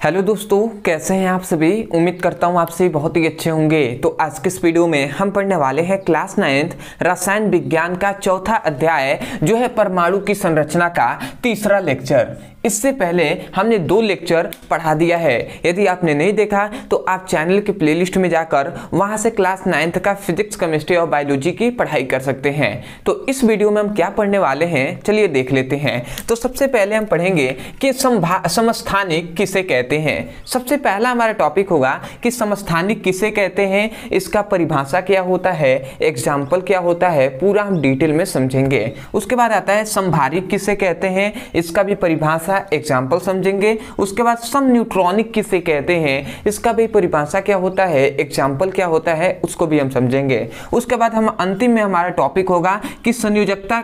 Hello दोस्तों, कैसे हैं आप सभी। उम्मीद करता हूं आप सभी बहुत ही अच्छे होंगे। तो आज के इस वीडियो में हम पढ़ने वाले हैं क्लास 9 रसायन विज्ञान का चौथा अध्याय जो है परमाणु की संरचना का तीसरा लेक्चर। इससे पहले हमने 2 लेक्चर पढ़ा दिया है। यदि आपने नहीं देखा तो आप चैनल के प्लेलिस्ट में जाकर वहां से क्लास 9 का फिजिक्स, केमिस्ट्री और बायोलॉजी की पढ़ाई कर सकते हैं। तो इस वीडियो में हम क्या पढ़ने वाले हैं, चलिए देख लेते हैं। तो सबसे पहले हम पढ़ेंगे कि समस्थानिक किसे कहते हैं। सबसे पहला हमारा टॉपिक होगा कि समस्थानिक किसे कहते हैं, इसका परिभाषा क्या होता है, एग्जाम्पल क्या होता है, पूरा हम डिटेल में समझेंगे। उसके बाद आता है समभारिक किसे कहते हैं, इसका भी परिभाषा, एग्जाम्पल समझेंगे। उसके बाद सम न्यूट्रॉनिक किसे कहते हैं, इसका भी परिभाषा क्या होता है, एग्जाम्पल क्या होता है, उसको भी हम समझेंगे। उसके बाद हम अंतिम में हमारा टॉपिक होगा कि संयोजकता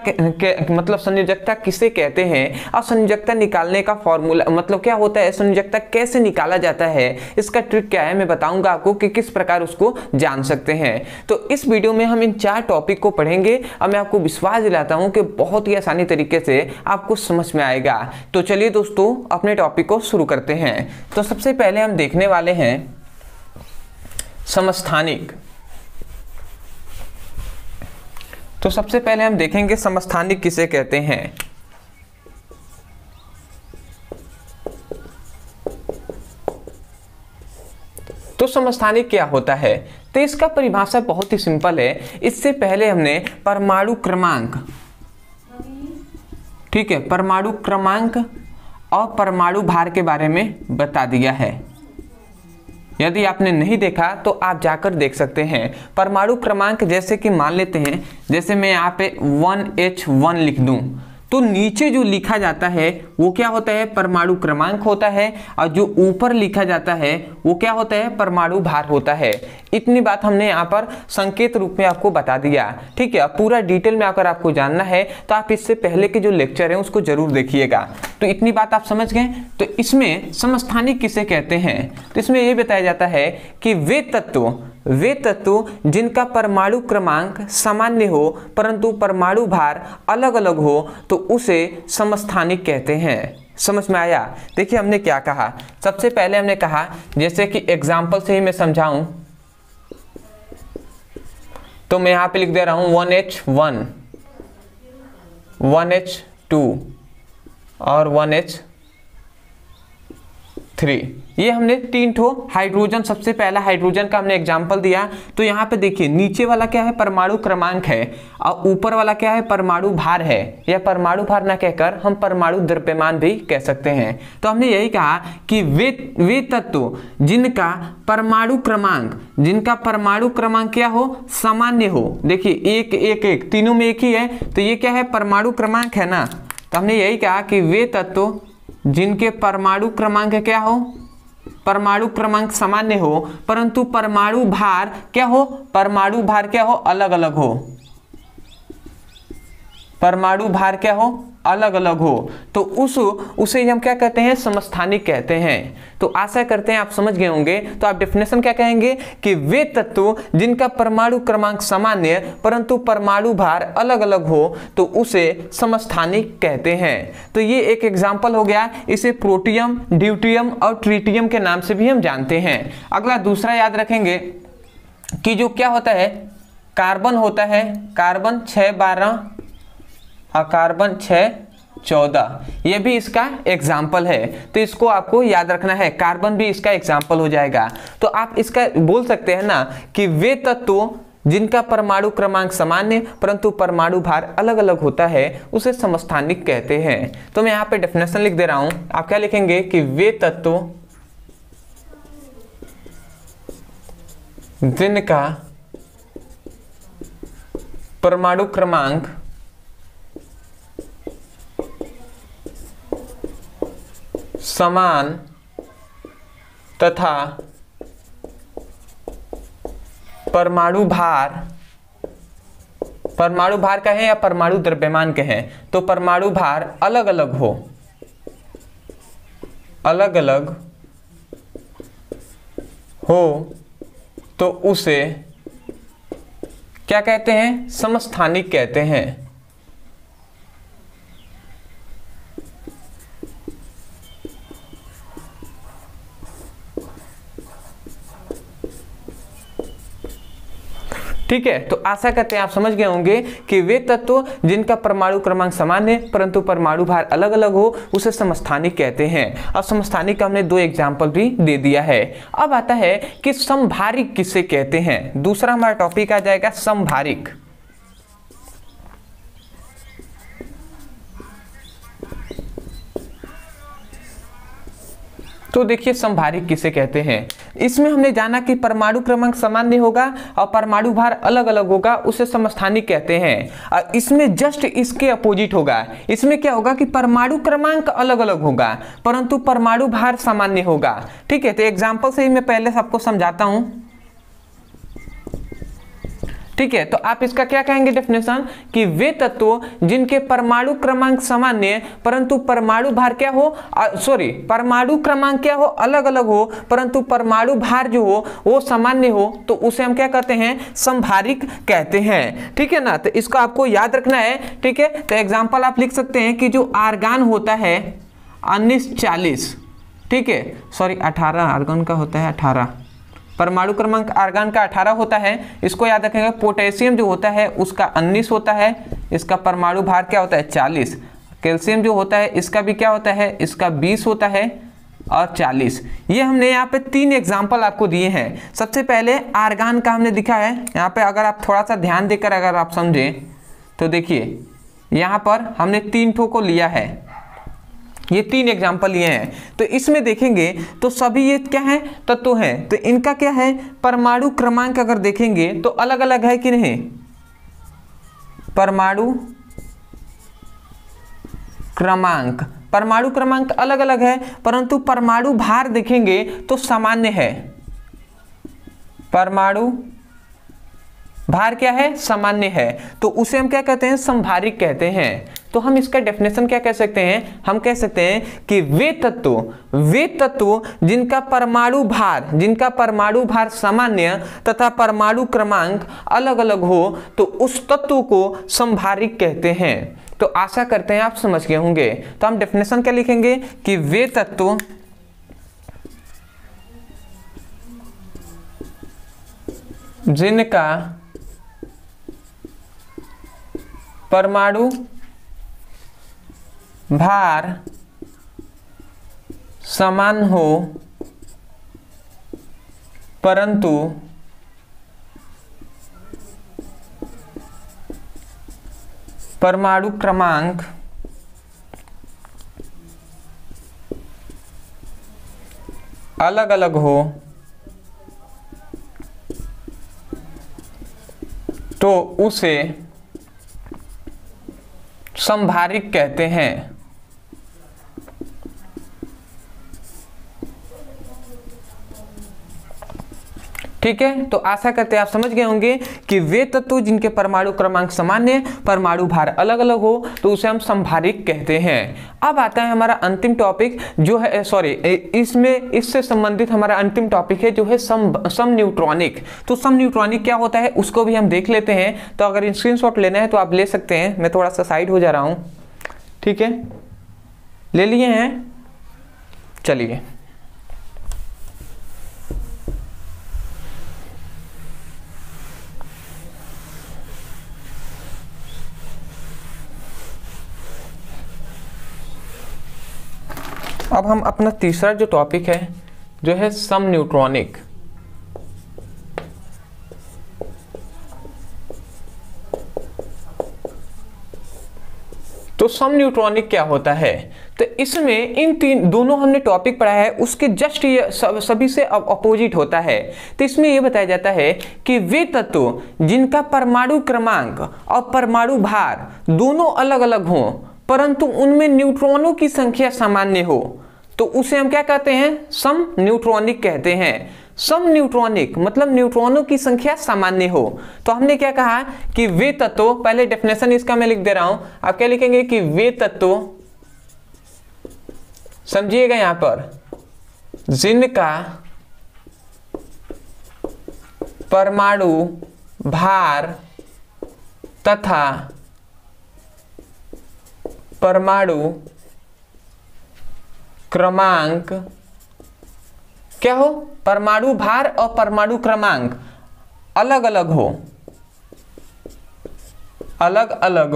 मतलब संयोजकता किसे कहते हैं और संयोजकता निकालने का फॉर्मूला मतलब क्या होता है, संयोजकता कैसे निकाला जाता है, इसका ट्रिक क्या है, मैं बताऊंगा आपको कि किस प्रकार उसको जान सकते हैं। तो इस वीडियो में हम इन 4 टॉपिक को पढ़ेंगे और मैं आपको विश्वास दिलाता हूं कि बहुत ही आसानी तरीके से आपको समझ में आएगा। तो चलिए दोस्तों अपने टॉपिक को शुरू करते हैं। तो सबसे पहले हम देखने वाले हैं समस्थानिक। तो सबसे पहले हम देखेंगे समस्थानिक किसे कहते हैं। तो समस्थानिक क्या होता है, तो इसका परिभाषा बहुत ही सिंपल है। इससे पहले हमने परमाणु क्रमांक, ठीक है, परमाणु क्रमांक और परमाणु भार के बारे में बता दिया है। यदि आपने नहीं देखा तो आप जाकर देख सकते हैं। परमाणु क्रमांक जैसे कि मान लेते हैं, जैसे मैं यहाँ पे 1H1 लिख दूं तो नीचे जो लिखा जाता है वो क्या होता है, परमाणु क्रमांक होता है, और जो ऊपर लिखा जाता है वो क्या होता है, परमाणु भार होता है। इतनी बात हमने यहाँ पर संकेत रूप में आपको बता दिया, ठीक है। अब पूरा डिटेल में अगर आपको जानना है तो आप इससे पहले के जो लेक्चर है उसको जरूर देखिएगा। तो इतनी बात आप समझ गए। तो इसमें समस्थानिक किसे कहते हैं, तो इसमें ये बताया जाता है कि वे तत्व जिनका परमाणु क्रमांक सामान्य हो परंतु परमाणु भार अलग अलग हो तो उसे समस्थानिक कहते हैं। समझ में आया। देखिए हमने क्या कहा, सबसे पहले हमने कहा, जैसे कि एग्जाम्पल से ही मैं समझाऊं तो मैं यहां पे लिख दे रहा हूं 1H1, 1H2 और 1H3। ये हमने 3 ठो हाइड्रोजन, सबसे पहला हाइड्रोजन का हमने एग्जाम्पल दिया। तो यहाँ पे देखिए नीचे वाला क्या है, परमाणु क्रमांक है, और ऊपर वाला क्या है, परमाणु भार है। या परमाणु भार ना कहकर हम परमाणु द्रव्यमान भी कह सकते हैं। तो हमने यही कहा कि वे तत्व जिनका परमाणु क्रमांक क्या हो, सामान्य हो। देखिए 1 1 1 तीनों में एक ही है, तो ये क्या है, परमाणु क्रमांक है ना। तो हमने यही कहा कि वे तत्व जिनके परमाणु क्रमांक क्या हो, परमाणु क्रमांक सामान्य हो परंतु परमाणु भार क्या हो, परमाणु भार क्या हो, अलग अलग हो, परमाणु भार क्या हो, अलग अलग हो, तो उसे हम क्या कहते हैं, समस्थानिक कहते हैं। तो आशा करते हैं आप समझ गए होंगे। तो आप डेफिनेशन क्या कहेंगे कि वे तत्व जिनका परमाणु क्रमांक सामान्य परंतु परमाणु भार अलग अलग हो तो उसे समस्थानिक कहते हैं। तो ये एक एग्जाम्पल हो गया। इसे प्रोटियम, ड्यूटियम और ट्रिटियम के नाम से भी हम जानते हैं। अगला दूसरा याद रखेंगे कि जो क्या होता है, कार्बन होता है, कार्बन 612 और कार्बन 614, ये भी इसका एग्जाम्पल है। तो इसको आपको याद रखना है, कार्बन भी इसका एग्जाम्पल हो जाएगा। तो आप इसका बोल सकते हैं ना कि वे तत्व जिनका परमाणु क्रमांक सामान्य परंतु परमाणु भार अलग अलग होता है उसे समस्थानिक कहते हैं। तो मैं यहाँ पे डेफिनेशन लिख दे रहा हूं, आप क्या लिखेंगे कि वे तत्व जिनका परमाणु क्रमांक समान तथा परमाणु भार कहें या परमाणु द्रव्यमान कहें, तो परमाणु भार अलग अलग हो तो उसे क्या कहते हैं, समस्थानिक कहते हैं। ठीक है, तो आशा करते हैं आप समझ गए होंगे कि वे तत्व जिनका परमाणु क्रमांक समान है परंतु परमाणु भार अलग अलग हो उसे समस्थानिक कहते हैं। और समस्थानिक का हमने 2 एग्जाम्पल भी दे दिया है। अब आता है कि समभारिक किसे कहते हैं। दूसरा हमारा टॉपिक आ जाएगा समभारिक। तो देखिए समभारिक किसे कहते हैं। इसमें हमने जाना कि परमाणु क्रमांक सामान्य होगा और परमाणु भार अलग अलग होगा, उसे समस्थानिक कहते हैं। और इसमें जस्ट इसके अपोजिट होगा। इसमें क्या होगा कि परमाणु क्रमांक अलग अलग होगा परंतु परमाणु भार सामान्य होगा। ठीक है, तो एग्जाम्पल से ही मैं पहले सबको समझाता हूं। ठीक है, तो आप इसका क्या कहेंगे डेफिनेशन कि वे तत्व जिनके परमाणु क्रमांक सामान्य परंतु परमाणु भार क्या हो, परमाणु क्रमांक क्या हो, अलग अलग हो परंतु परमाणु भार जो हो वो सामान्य हो, तो उसे हम क्या कहते हैं, समभारिक कहते हैं। ठीक है ना, तो इसको आपको याद रखना है। ठीक है, तो एग्जाम्पल आप लिख सकते हैं कि जो आर्गान होता है 1940, ठीक है, 18 आर्गान का होता है 18, परमाणु क्रमांक आर्गान का 18 होता है, इसको याद रखेंगे। पोटेशियम जो होता है उसका 19 होता है, इसका परमाणु भार क्या होता है 40। कैल्शियम जो होता है इसका भी क्या होता है, इसका 20 होता है और 40। ये हमने यहाँ पे 3 एग्जाम्पल आपको दिए हैं। सबसे पहले आर्गान का हमने दिखा है यहाँ पे, अगर आप थोड़ा सा ध्यान देकर अगर आप समझें तो देखिए यहाँ पर हमने 3 ठो को लिया है, ये 3 एग्जाम्पल लिए हैं। तो इसमें देखेंगे तो सभी ये क्या है, तत्व हैं। तो इनका क्या है, परमाणु क्रमांक अगर देखेंगे तो अलग अलग है कि नहीं, परमाणु क्रमांक अलग अलग है परंतु परमाणु भार देखेंगे तो सामान्य है। परमाणु भार क्या है, सामान्य है, तो उसे हम क्या कहते हैं, समभारिक कहते हैं। तो हम इसका डेफिनेशन क्या कह सकते हैं, हम कह सकते हैं कि वे तत्व जिनका परमाणु भार सामान्य तथा परमाणु क्रमांक अलग अलग हो तो उस तत्व को समभारिक कहते हैं। तो आशा करते हैं आप समझ गए होंगे। तो हम डेफिनेशन क्या लिखेंगे कि वे तत्व जिनका परमाणु भार समान हो परंतु परमाणु क्रमांक अलग अलग हो तो उसे समभारिक कहते हैं। ठीक है, तो आशा करते हैं आप समझ गए होंगे कि वे तत्व जिनके परमाणु क्रमांक सामान्य परमाणु भार अलग अलग हो तो उसे हम समभारिक कहते हैं। अब आता है हमारा अंतिम टॉपिक जो है, इससे संबंधित हमारा अंतिम टॉपिक है जो है सम न्यूट्रॉनिक। तो सम न्यूट्रॉनिक क्या होता है उसको भी हम देख लेते हैं। तो अगर स्क्रीनशॉट लेना है तो आप ले सकते हैं, मैं थोड़ा सा साइड हो जा रहा हूँ। ठीक है, ले लिए हैं, चलिए। अब हम अपना तीसरा जो टॉपिक है जो है सम न्यूट्रॉनिक। तो सम न्यूट्रॉनिक क्या होता है, तो इसमें इन दोनों हमने टॉपिक पढ़ा है उसके जस्ट ये सभी से अपोजिट होता है। तो इसमें यह बताया जाता है कि वे तत्व जिनका परमाणु क्रमांक और परमाणु भार दोनों अलग अलग हों परंतु उनमें न्यूट्रॉनों की संख्या सामान्य हो तो उसे हम क्या कहते हैं, सम न्यूट्रॉनिक कहते हैं। सम न्यूट्रॉनिक मतलब न्यूट्रॉनों की संख्या सामान्य हो। तो हमने क्या कहा कि वे तत्व, पहले डेफिनेशन इसका मैं लिख दे रहा हूं, आप क्या लिखेंगे कि वे तत्व, समझिएगा यहां पर, जिनका परमाणु भार तथा परमाणु क्रमांक क्या हो, परमाणु भार और परमाणु क्रमांक अलग अलग हो, अलग अलग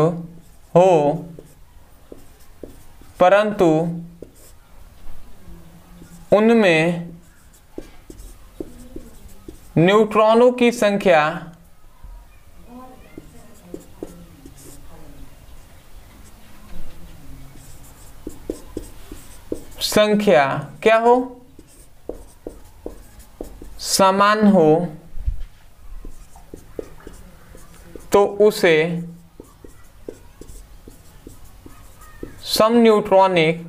हो परंतु उनमें न्यूट्रॉनों की संख्या क्या हो, समान हो, तो उसे समन्यूट्रॉनिक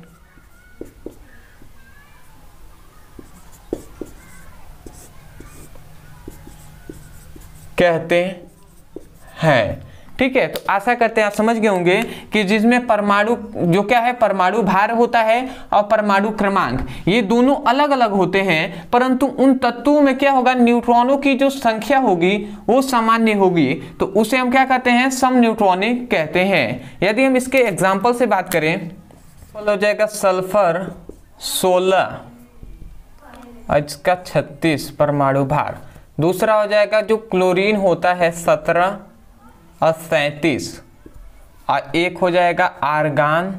कहते हैं। ठीक है, तो आशा करते हैं आप समझ गए होंगे कि जिसमें परमाणु जो क्या है, परमाणु भार होता है और परमाणु क्रमांक, ये दोनों अलग अलग होते हैं, परंतु उन तत्वों में क्या होगा, न्यूट्रॉनों की जो संख्या होगी वो सामान्य होगी, तो उसे हम क्या कहते हैं, समन्यूट्रॉनिक कहते हैं। यदि हम इसके एग्जाम्पल से बात करें तो हो जाएगा सल्फर 16 और इसका 36 परमाणु भार। दूसरा हो जाएगा जो क्लोरीन होता है 17 और 37, और एक हो जाएगा आर्गान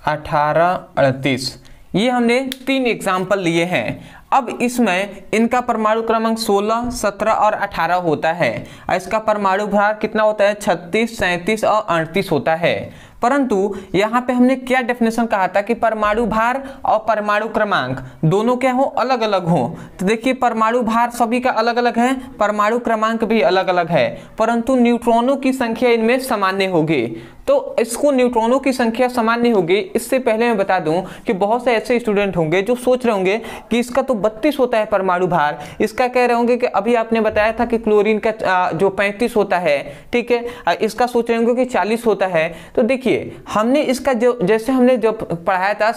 18 38। ये हमने 3 एग्जाम्पल लिए हैं। अब इसमें इनका परमाणु क्रमांक 16, 17 और 18 होता है और इसका परमाणु भार कितना होता है, 36, 37 और 38 होता है। परंतु यहाँ पे हमने क्या डेफिनेशन कहा था कि परमाणु भार और परमाणु क्रमांक दोनों क्या हो, अलग अलग हो। तो देखिए परमाणु भार सभी का अलग अलग है, परमाणु क्रमांक भी अलग अलग है, परंतु न्यूट्रॉनों की संख्या इनमें सामान्य होगी। तो इसको न्यूट्रॉनों की संख्या सामान्य होगी, इससे पहले मैं बता दूं कि बहुत से ऐसे स्टूडेंट होंगे जो सोच रहे होंगे कि इसका तो 32 होता है परमाणु भार, इसका कह रहे होंगे कि अभी आपने बताया था कि क्लोरीन का जो 35 होता है, ठीक है, इसका सोच रहे होंगे कि 40 होता है। तो देखिए हमने इसका जो जैसे हमने जो पढ़ाया था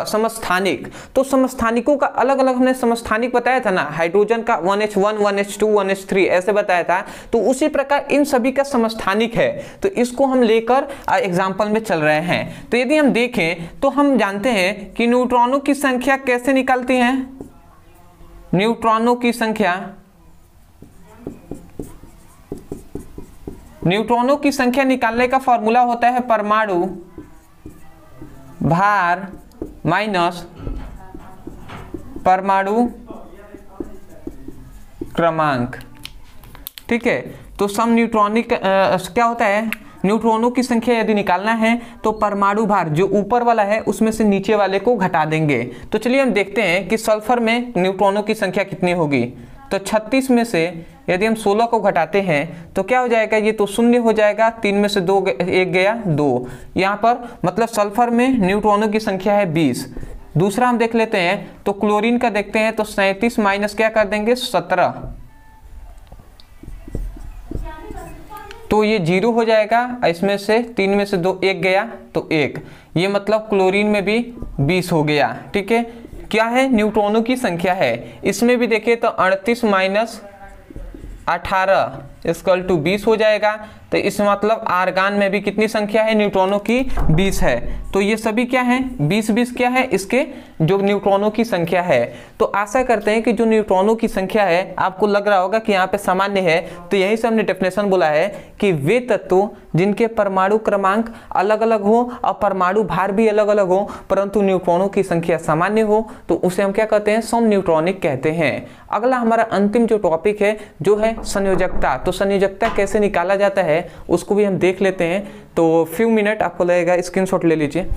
समस्थानिक, तो समस्थानिकों का अलग अलग हमने समस्थानिक बताया था ना, हाइड्रोजन का 1h1 1h2 1h3 ऐसे बताया था, तो उसी प्रकार इन सभी का समस्थानिक है, तो इसको हम लेकर एग्जाम्पल में चल रहे हैं। तो यदि हम देखें तो हम जानते हैं कि न्यूट्रॉनों की संख्या कैसे निकालती हैं, न्यूट्रॉनों की संख्या निकालने का फॉर्मूला होता है परमाणु भार माइनस परमाणु क्रमांक। ठीक है, तो सम न्यूट्रॉनिक क्या होता है, न्यूट्रॉनों की संख्या यदि निकालना है तो परमाणु भार जो ऊपर वाला है उसमें से नीचे वाले को घटा देंगे। तो चलिए हम देखते हैं कि सल्फर में न्यूट्रॉनों की संख्या कितनी होगी। तो 36 में से यदि हम 16 को घटाते हैं तो क्या हो जाएगा, ये तो शून्य हो जाएगा, 3 में से 2 एक गया 2, यहाँ पर मतलब सल्फर में न्यूट्रॉनों की संख्या है 20। दूसरा हम देख लेते हैं तो क्लोरीन का देखते हैं, तो 37 माइनस क्या कर देंगे 17, तो ये 0 हो जाएगा, इसमें से 3 में से 2 एक गया तो 1, ये मतलब क्लोरीन में भी 20 हो गया। ठीक है, क्या है, न्यूट्रॉनों की संख्या है। इसमें भी देखिए तो 38 माइनस 18 इक्वल टू 20 हो जाएगा, तो इस मतलब आर्गान में भी कितनी संख्या है, न्यूट्रॉनों की 20 है। तो ये सभी क्या है, 20 क्या है, इसके जो न्यूट्रॉनों की संख्या है। तो आशा करते हैं कि जो न्यूट्रॉनों की संख्या है आपको लग रहा होगा कि यहाँ पे सामान्य है, तो यही से हमने डेफिनेशन बोला है कि वे तत्व जिनके परमाणु क्रमांक अलग अलग हो और परमाणु भार भी अलग अलग हो परंतु न्यूट्रॉनों की संख्या सामान्य हो, तो उसे हम क्या कहते हैं, समन्यूट्रॉनिक कहते हैं। अगला हमारा अंतिम जो टॉपिक है जो है संयोजकता। तो संयोजकता कैसे निकाला जाता है उसको भी हम देख लेते हैं। तो फ्यू मिनट आपको लगेगा, स्क्रीनशॉट ले लीजिए।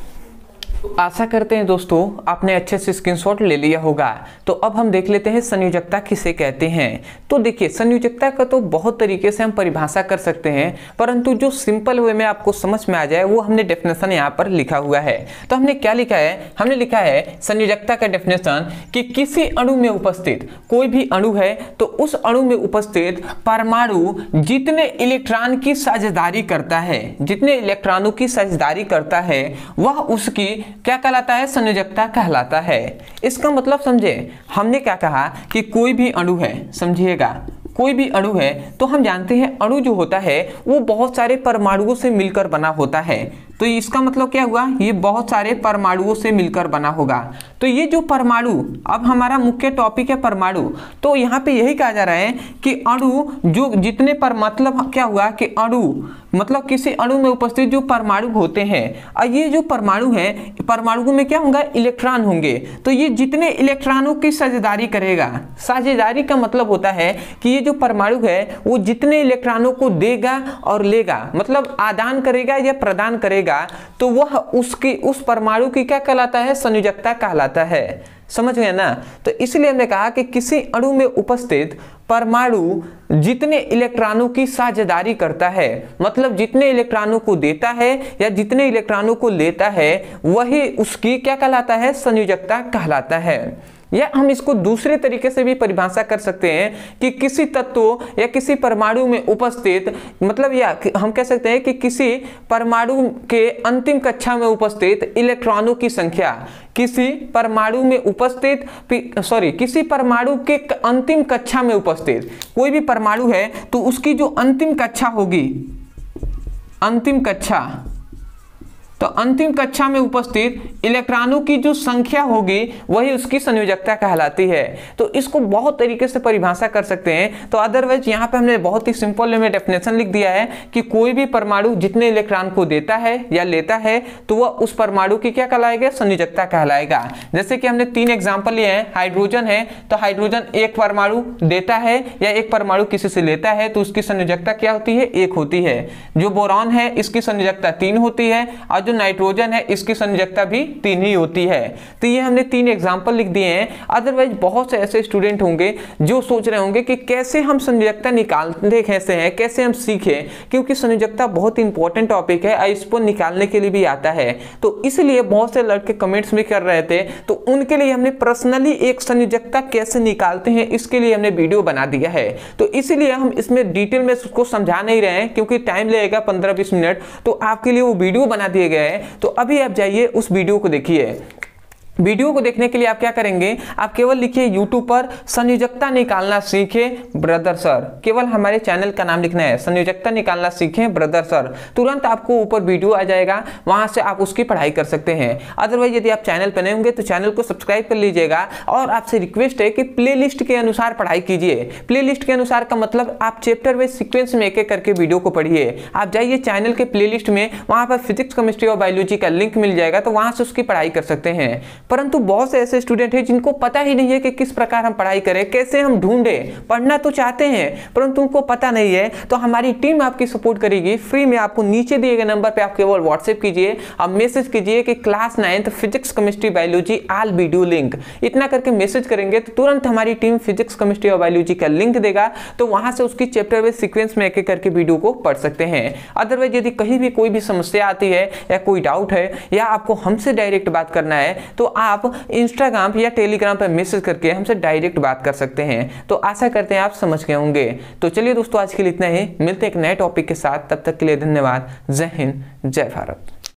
तो आशा करते हैं दोस्तों आपने अच्छे से स्क्रीनशॉट ले लिया होगा। तो अब हम देख लेते हैं संयोजकता किसे कहते हैं। तो देखिए संयोजकता का तो बहुत तरीके से हम परिभाषा कर सकते हैं, परंतु जो सिंपल वे में आपको समझ में आ जाए वो हमने डेफिनेशन यहाँ पर लिखा हुआ है। तो हमने क्या लिखा है, हमने लिखा है संयोजकता का डेफिनेशन कि किसी अणु में उपस्थित कोई भी अणु है तो उस अणु में उपस्थित परमाणु जितने इलेक्ट्रॉन की साझेदारी करता है, जितने इलेक्ट्रॉनों की साझेदारी करता है वह उसकी क्या कहलाता है, संयोजकता कहलाता है। इसका मतलब समझे, हमने क्या कहा कि कोई भी अणु है, समझिएगा कोई भी अणु है तो हम जानते हैं अणु जो होता है वो बहुत सारे परमाणुओं से मिलकर बना होता है। तो इसका मतलब क्या हुआ, ये बहुत सारे परमाणुओं से मिलकर बना होगा। तो ये जो परमाणु, अब हमारा मुख्य टॉपिक है परमाणु, तो यहाँ पे यही कहा जा रहा है कि अणु जो जितने पर मतलब क्या हुआ कि अणु मतलब किसी अणु में उपस्थित जो परमाणु होते हैं, और ये जो परमाणु है, परमाणु में क्या होगा, इलेक्ट्रॉन होंगे। तो ये जितने इलेक्ट्रॉनों की साझेदारी करेगा, साझेदारी का मतलब होता है कि ये जो परमाणु है वो जितने इलेक्ट्रॉनों को देगा और लेगा, मतलब आदान करेगा या प्रदान करेगा, तो वह उसकी उस परमाणु की क्या कहलाता है, संयोजकता कहलाता है। समझ गए ना। तो इसलिए हमने कहा कि किसी अणु में उपस्थित परमाणु जितने इलेक्ट्रॉनों की साझेदारी करता है, मतलब जितने इलेक्ट्रॉनों को देता है या जितने इलेक्ट्रॉनों को लेता है, वही उसकी क्या कहलाता है, संयोजकता कहलाता है। या हम इसको दूसरे तरीके से भी परिभाषा कर सकते हैं कि किसी तत्व या किसी परमाणु में उपस्थित, मतलब या हम कह सकते हैं कि किसी परमाणु के अंतिम कक्षा में उपस्थित इलेक्ट्रॉनों की संख्या, किसी परमाणु में उपस्थित किसी परमाणु के अंतिम कक्षा में उपस्थित कोई भी परमाणु है, तो उसकी जो अंतिम कक्षा होगी, अंतिम कक्षा, तो अंतिम कक्षा में उपस्थित इलेक्ट्रॉनों की जो संख्या होगी वही उसकी संयोजकता कहलाती है। तो इसको बहुत तरीके से परिभाषा कर सकते हैं। तो अदरवाइज यहाँ पे हमने बहुत ही सिंपल में डेफिनेशन लिख दिया है कि कोई भी परमाणु जितने इलेक्ट्रॉन को देता है या लेता है, तो वह उस परमाणु की क्या कहलाएगा, संयोजकता कहलाएगा। जैसे कि हमने 3 एग्जाम्पल लिए हैं। हाइड्रोजन है, तो हाइड्रोजन एक परमाणु देता है या एक परमाणु किसी से लेता है, तो उसकी संयोजकता क्या होती है, 1 होती है। जो बोरॉन है, इसकी संयोजकता 3 होती है, और जो नाइट्रोजन है, इसकी संयोजकता भी 3 ही होती है। तो ये हमने 3 एग्जांपल लिख दिए हैं। अदरवाइज बहुत से ऐसे स्टूडेंट होंगे जो सोच रहे होंगे कि कैसे हम संयोजकता निकालते कैसे हैं, कैसे हम सीखें, क्योंकि संयोजकता बहुत इंपॉर्टेंट टॉपिक है और इसको निकालने के लिए भी आता है। तो इसलिए बहुत से लड़के कमेंट्स भी कर रहे थे, तो उनके लिए हमने पर्सनली एक संयोजकता कैसे निकालते हैं इसके लिए हमने वीडियो बना दिया है। तो इसीलिए हम इसमें डिटेल में उसको समझा नहीं रहे हैं, क्योंकि टाइम लगेगा 15-20 मिनट, तो आपके लिए वो वीडियो बना दिए गए हैं। तो अभी आप जाइए उस वीडियो को देखिए। वीडियो को देखने के लिए आप क्या करेंगे, आप केवल लिखिए YouTube पर संयोजकता निकालना सीखे ब्रदर सर, केवल हमारे चैनल का नाम लिखना है, संयोजकता निकालना सीखे ब्रदर सर। तुरंत आपको ऊपर वीडियो आ जाएगा, वहां से आप उसकी पढ़ाई कर सकते हैं। अदरवाइज यदि आप चैनल पर नए होंगे तो चैनल को सब्सक्राइब कर लीजिएगा, और आपसे रिक्वेस्ट है कि प्ले के अनुसार पढ़ाई कीजिए। प्ले के अनुसार का मतलब आप चैप्टर वाइज सीक्वेंस में एक एक करके वीडियो को पढ़िए। आप जाइए चैनल के प्ले में, वहां पर फिजिक्स, केमिस्ट्री और बायोलॉजी का लिंक मिल जाएगा, तो वहां से उसकी पढ़ाई कर सकते हैं। परंतु बहुत से ऐसे स्टूडेंट हैं जिनको पता ही नहीं है कि किस प्रकार हम पढ़ाई करें, कैसे हम ढूंढें। पढ़ना तो चाहते हैं परंतु उनको पता नहीं है, तो हमारी टीम आपकी सपोर्ट करेगी फ्री में। आपको नीचे दिए गए नंबर पे आप केवल व्हाट्सएप कीजिए, आप मैसेज कीजिए कि class 9th physics, chemistry, biology all video link, इतना करके मैसेज करेंगे तो तुरंत हमारी टीम फिजिक्स, केमिस्ट्री और बायोलॉजी का लिंक देगा, तो वहां से उसकी चैप्टर वाइज सीक्वेंस में एक एक करके वीडियो को पढ़ सकते हैं। अदरवाइज यदि कहीं भी कोई भी समस्या आती है या कोई डाउट है या आपको हमसे डायरेक्ट बात करना है, तो आप इंस्टाग्राम या टेलीग्राम पर मैसेज करके हमसे डायरेक्ट बात कर सकते हैं। तो आशा करते हैं आप समझ गए होंगे। तो चलिए दोस्तों, आज के लिए इतना ही, मिलते हैं एक नए टॉपिक के साथ। तब तक के लिए धन्यवाद। जय हिंद, जय भारत।